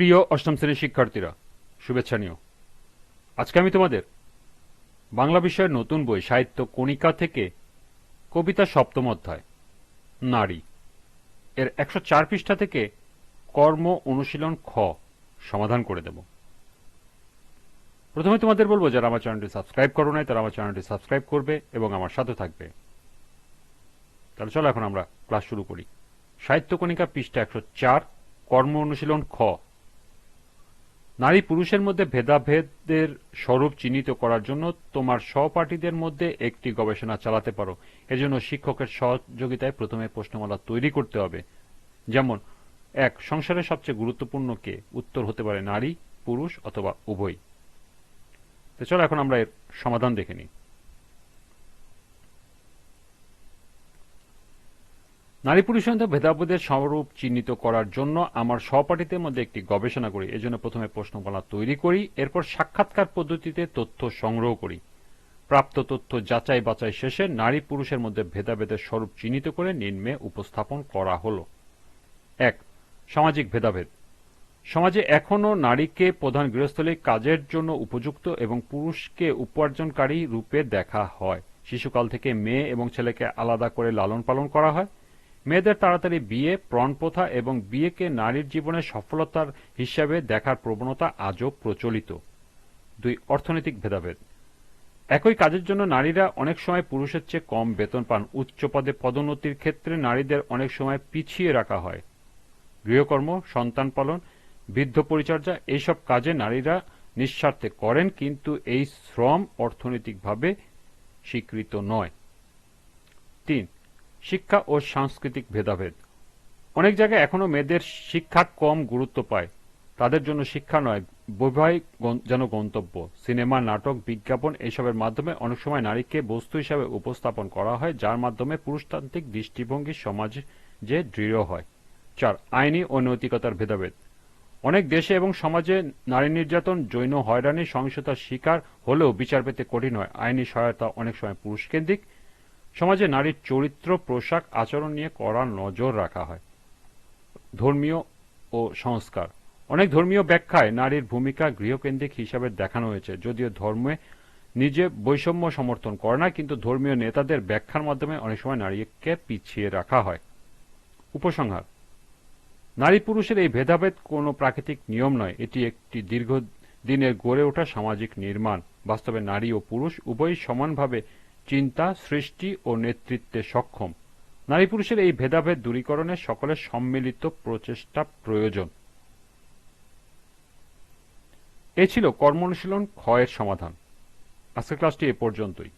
প্রিয় অষ্টম শ্রেণীর শিক্ষার্থীরা, শুভেচ্ছা নিও। আজকে আমি তোমাদের বাংলা বিষয়ের নতুন বই সাহিত্য কণিকা থেকে কবিতা সপ্তম অধ্যায় নারী এর 104 পৃষ্ঠা থেকে কর্ম অনুশীলন খ সমাধান করে দেব। প্রথমে তোমাদের বলবো, যারা আমার চ্যানেলটি সাবস্ক্রাইব করো নাই তারা আমার চ্যানেলটি সাবস্ক্রাইব করবে এবং আমার সাথে থাকবে। তাহলে চলো এখন আমরা ক্লাস শুরু করি। সাহিত্য কণিকা পৃষ্ঠা 104, কর্ম অনুশীলন খ। নারী পুরুষের মধ্যে ভেদাভেদের স্বরূপ চিহ্নিত করার জন্য তোমার সহপাঠীদের মধ্যে একটি গবেষণা চালাতে পারো। এজন্য শিক্ষকের সহযোগিতায় প্রথমে প্রশ্নমালা তৈরি করতে হবে। যেমন 1. সংসারের সবচেয়ে গুরুত্বপূর্ণ কে? উত্তর হতে পারে নারী, পুরুষ অথবা উভয়। তো চলো এখন আমরা এর সমাধান দেখে নিই। নারী পুরুষের মধ্যে ভেদাভেদের স্বরূপ চিহ্নিত করার জন্য আমার সহপাঠীদের মধ্যে একটি গবেষণা করি। এজন্য প্রথমে প্রশ্নমালা তৈরি করি, এরপর সাক্ষাৎকার পদ্ধতিতে তথ্য সংগ্রহ করি। প্রাপ্ত তথ্য যাচাই বাছাই শেষে নারী পুরুষের মধ্যে ভেদাভেদের স্বরূপ চিহ্নিত করে নিম্নে উপস্থাপন করা হলো। 1. সামাজিক ভেদাভেদ। সমাজে এখনও নারীকে প্রধান গৃহস্থলী কাজের জন্য উপযুক্ত এবং পুরুষকে উপার্জনকারী রূপে দেখা হয়। শিশুকাল থেকে মেয়ে এবং ছেলেকে আলাদা করে লালন পালন করা হয়। মেয়েদের তাড়াতাড়ি বিয়ে, প্রণপ্রথা এবং বিয়েকে নারীর জীবনের সফলতার হিসাবে দেখার প্রবণতা আজও প্রচলিত। 2. অর্থনৈতিক ভেদাভেদ। একই কাজের জন্য নারীরা অনেক সময় পুরুষের চেয়ে কম বেতন পান। উচ্চ পদে পদোন্নতির ক্ষেত্রে নারীদের অনেক সময় পিছিয়ে রাখা হয়। গৃহকর্ম, সন্তান পালন, বৃদ্ধ পরিচর্যা এইসব কাজে নারীরা নিঃস্বার্থে করেন, কিন্তু এই শ্রম অর্থনৈতিকভাবে স্বীকৃত নয়। 3. শিক্ষা ও সাংস্কৃতিক ভেদাভেদ। অনেক জায়গায় এখনো মেয়েদের শিক্ষা কম গুরুত্ব পায়। তাদের জন্য শিক্ষা নয়, বৈবাহিক যেন গন্তব্য। সিনেমা, নাটক, বিজ্ঞাপন এইসবের মাধ্যমে অনেক সময় নারীকে বস্তু হিসাবে উপস্থাপন করা হয়, যার মাধ্যমে পুরুষতান্ত্রিক দৃষ্টিভঙ্গি সমাজে দৃঢ় হয়। 4. আইনি ও নৈতিকতার ভেদাভেদ। অনেক দেশে এবং সমাজে নারী নির্যাতন, যৌন হয়রানি, সহিংসতার শিকার হলেও বিচার পেতে কঠিন হয়। আইনি সহায়তা অনেক সময় পুরুষকেন্দ্রিক। সমাজে নারীর চরিত্র, পোশাক, আচরণ নিয়ে কড়া নজর রাখা হয়। ধর্মীয় ও সংস্কার। অনেক ধর্মীয় ব্যাখ্যায় নারীর ভূমিকা গৃহকেন্দ্রিক হিসাবে দেখানো হয়েছে। যদিও ধর্মে নিজে বৈষম্য সমর্থন করে না, কিন্তু ধর্মীয় নেতাদের ব্যাখ্যার মাধ্যমে অনেক সময় নারীকে পিছিয়ে রাখা হয়। উপসংহার: নারী পুরুষের এই ভেদাভেদ কোনো প্রাকৃতিক নিয়ম নয়, এটি একটি দীর্ঘদিনের গড়ে ওঠা সামাজিক নির্মাণ। বাস্তবে নারী ও পুরুষ উভয়ই সমানভাবে চিন্তা, সৃষ্টি ও নেতৃত্বে সক্ষম। নারী পুরুষের এই ভেদাভেদ দূরীকরণে সকলের সম্মিলিত প্রচেষ্টা প্রয়োজন। এ ছিল কর্ম অনুশীলন খ এর সমাধান। আজকের ক্লাসটি এ পর্যন্তই।